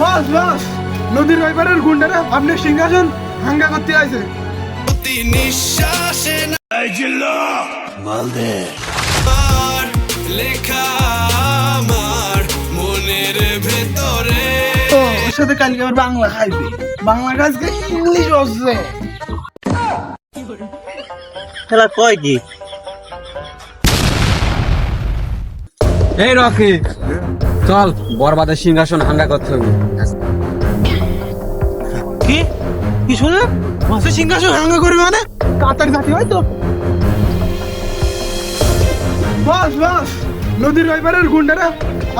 বস বস, নদীর ওই পারের গুন্ডারা আপনার সিংহাসন ভাঙ্গা করতে আইছে। প্রতি নিঃশ্বাসে মালদে লেখা আমার মনের ভেতরে। ওর সাথে কালকে আবার বাংলা খাইবে, বাংলা কাজকে ইংলিশ হচ্ছে। খেলা কয় কি? এই রকি, চল বরবাদের সিংহাসন ভাঙ্গা করতে হবে। কি কি শুনে মাসে সিংহাসন ভাঙ্গা করবে মানে? কাতার জাতি হয়তো। বস বস, নদীর ওই পারের গুন্ডারা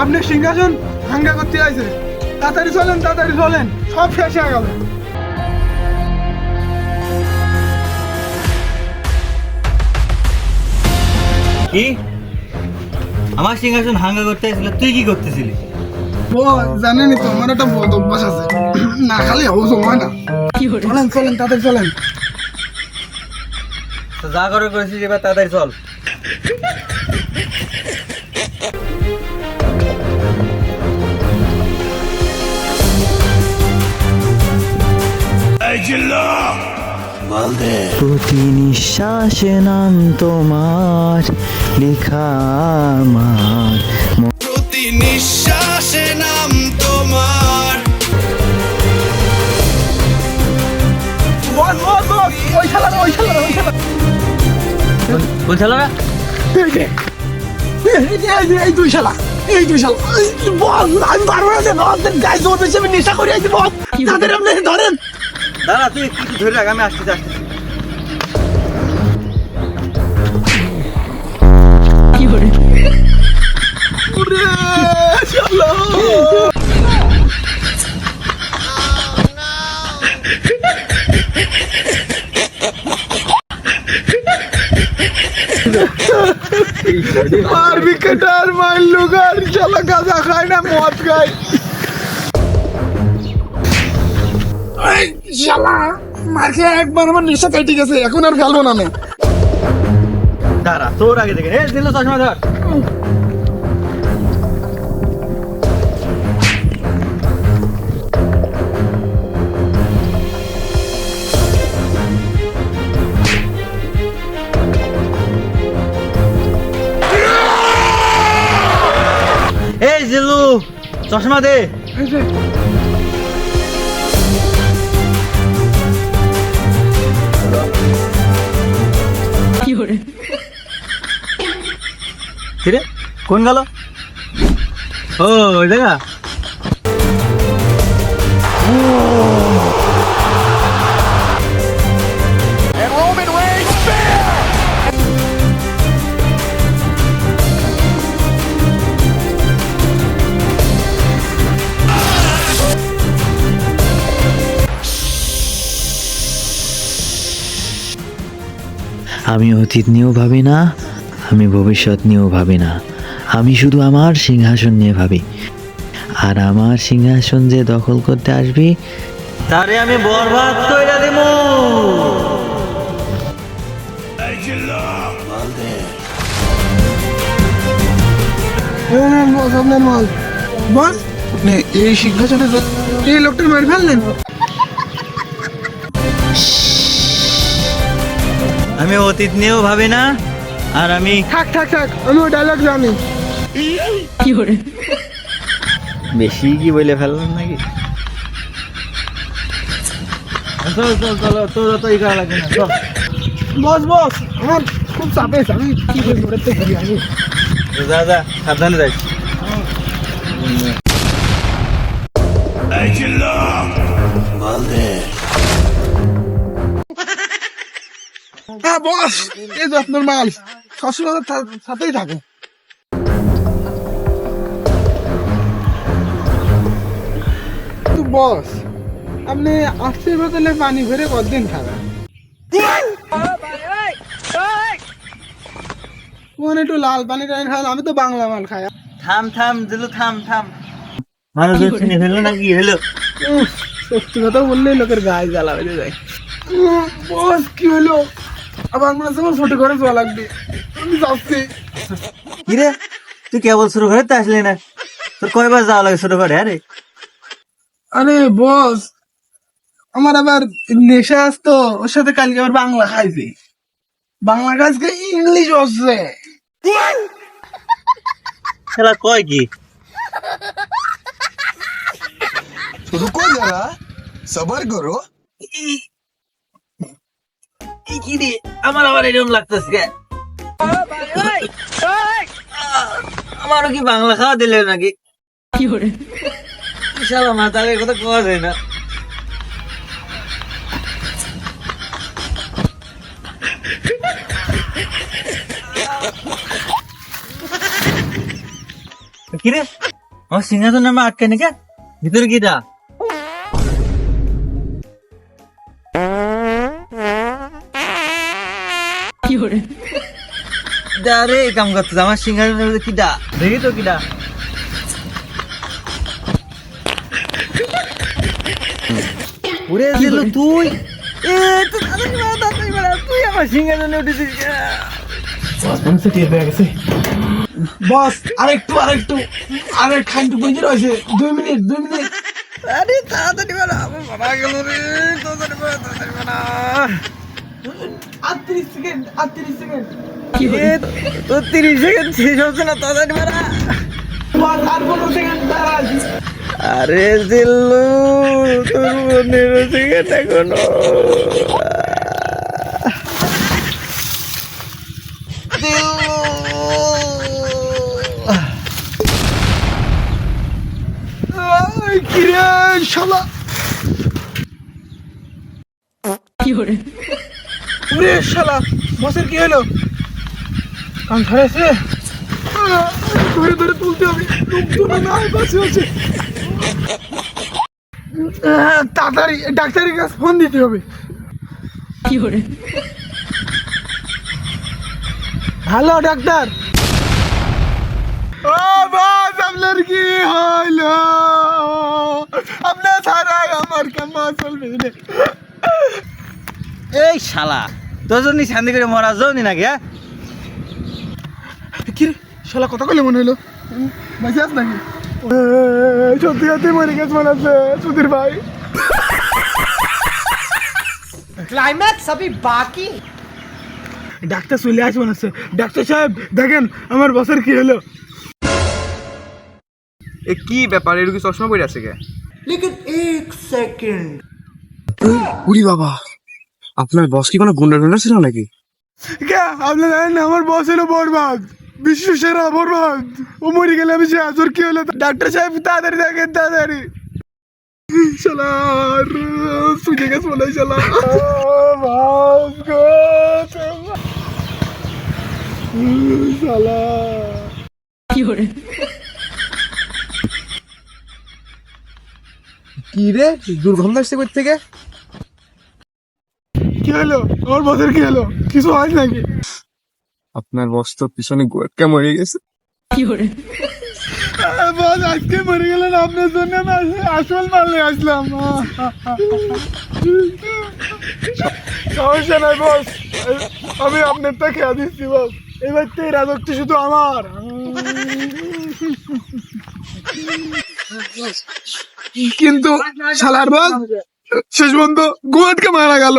আপনার সিংহাসন ভাঙ্গা করতে আইছে। তাড়াতাড়ি চলেন, তাড়াতাড়ি চলেন, সব শেষ হয়ে গেল। কি আমার সিংহাসন হাঙ্গা করতে আসছিল? তুই কি করতেছিলি? জানেনি তো আমার একটা বদ অভ্যাস আছে, না খালি হজম হয় না। চলেন চলেন, তাড়াতাড়ি চলেন। তো যা করে করেছিস এবার তাড়াতাড়ি চল। মালদে প্রতি নিঃশ্বাসে নাম তোমার লেখা আমার প্রতি নিঃশ্বাসে নাম তোমার। বস বস বস, ওই শালা ওই শালা ওই শালা, কোন ছেলেরা? এই দুই শালা, এই দুই শালা। বস আমি পারবো না, বস গায়ে জোর বেশি আমি নেশা করে আছি। বস তাদের আপনি ধরেন। দাঁড়া, তুই একটু ধরে রাখ, আমি আসতেছি আসতেছি। ওরে শালা, মারবি কেটার মারলু গার শালা, গাঁজা খায় না মদ খায়। এই শালা মার খেয়ে একবার আমার নেশা কেটে গেছে, এখন আর ফেলবো না আমি। দাঁড়া, তোর আগে দেখে দিল চশমা ধর। এই জিলু, চশমা দে। কিরে কোন গেল? ও ওই জায়গা। আমি অতীত নিয়েও ভাবি না, আমি ভবিষ্যৎ নিয়েও ভাবি না, আমি শুধু আমার সিংহাসন নিয়ে ভাবি। আর আমার সিংহাসন যে দখল করতে আসবি তারে আমি বরবাদ কইরা দেব। বস আপনার মাল। বস আপনি এই সিংহাসনে এই লোকটা মার ফেললেন। আমি অতীত নিয়েও ভাবি না, আর আমি থাক থাক থাক, আমি ওই ডায়লগ জানি। বেশি কি বলে ফেললাম নাকি? চল চল চল, তোর তো ই করা লাগবে না, চল। বস বস আমার খুব চাপে আছে, আমি কি করে ঘুরতে ঘুরি আসি। যা যা, সাবধানে যাই। মালদে হ্যাঁ বস, এই যে আপনার মাল সবসময় সাথেই থাকে। বস আপনি আসতে বদলে পানি ভরে কতদিন খাবেন? ওখানে একটু লাল পানি টানি খান, আমি তো বাংলা মাল খাই। থাম থাম দিলু, থাম থাম। মানুষ চিনে ফেললো নাকি হলো? সত্যি কথা বললেই লোকের গায়ে জ্বালা বেঁধে যায়। বস কি হলো? আবার মনে হচ্ছে আমার ছোট ঘরে যাওয়া লাগবে, আমি যাচ্ছি। কিরে তুই কেবল ছোট ঘরে তো আসলি না, তোর কয়বার যাওয়া লাগে ছোট ঘরে? আরে আরে বস, আমার আবার নেশা আসতো, ওর সাথে কালকে আবার বাংলা খাইছি, বাংলা কাজকে ইংলিশ হচ্ছে। খেলা কয় কি? रुको जरा सबर करो কি রে, আমার আবার এরকম লাগতেছে। আমারও কি বাংলা খাওয়া দিলে নাকি? বিশাল মাথার কথা কোয়া যায় না। কিরে, আমার সিংহাসন নামে আটকে নাকি ভিতরে কিটা? আরে এই কাম করতেছে, আমার সিংহাসনের মধ্যে কিটা দেখি তো কিটা। উড়ে দিল তুই, তুই আমার সিংহাসনে উঠেছিস। বস আরেকটু খাইটু পুঁজি রয়েছে, 2 মিনিট। আরে তাড়াতাড়ি বাড়া, আমার মারা গেল রে, তাড়াতাড়ি বাড়া। 38 সেকেন্ড। তো 30 সেকেন্ড শেষ হচ্ছে না, তাড়াতাড়ি বাড়া। বস আর 15 সেকেন্ড দাঁড়া আছে। আরে জিল্লু, তোর 15 সেকেন্ড এখনো। কিরে শালা, ওরে শালা, বসের কি হলো? কান ধরেছে, ধরে তুলতে হবে, লোকজন না পাশে আছে। তাড়াতাড়ি ডাক্তারের কাছে ফোন দিতে হবে। Hello doctor. ও বাস, আপনার কি হইল? আপনার ছাড়াই আমার কামা চলবে না। এই শালা, তোর জন্য শান্তি করে মরা যাওনি নাকি? হ্যাঁ, কি রে শালা, কথা কইলে মনে হইলো বেঁচে আছ নাকি? সত্যি মরে গেছে মনে হচ্ছে সুধীর ভাই। क्लाइमैक्स अभी बाकी। ডাক্তার চলে আসবে মনে হচ্ছে। ডাক্তার সাহেব দেখেন আমার বসের কি হলো। এ কি ব্যাপার, এর কি চশমা পরে আছে কে? लेकिन एक सेकंड, উরি বাবা, আপনার বস কি কোনো গুন্ডা ছিল নাকি? কে আপনি জানেন না, আমার বস হলো বরবাদ, বিশ্ব সেরা বরবাদ। ও মরে গেলে আমি শেষ। ওর কি হলো? ডাক্তার সাহেব তাড়াতাড়ি দেখেন, তাড়াতাড়ি। শালা সুজে গেছে মনে হয় শালা। বাস গো শালা। কি রে, দুর্গন্ধ আসছে কই থেকে? কি হলো? আমার বসের কি হলো? কিছু হয় নাকি? আপনার বস তো পিছনে গোটকা মরে গেছে। বস আজকে মরে গেলেন, আপনার জন্য আমি আসল মারলে আসলাম। সমস্যা নাই বস, আমি আপনারটা খেয়া দিচ্ছি বস। এবার তো এই রাজত্ব শুধু আমার। কিন্তু শালার বস শেষ পর্যন্ত গোয়াটকে মারা গেল।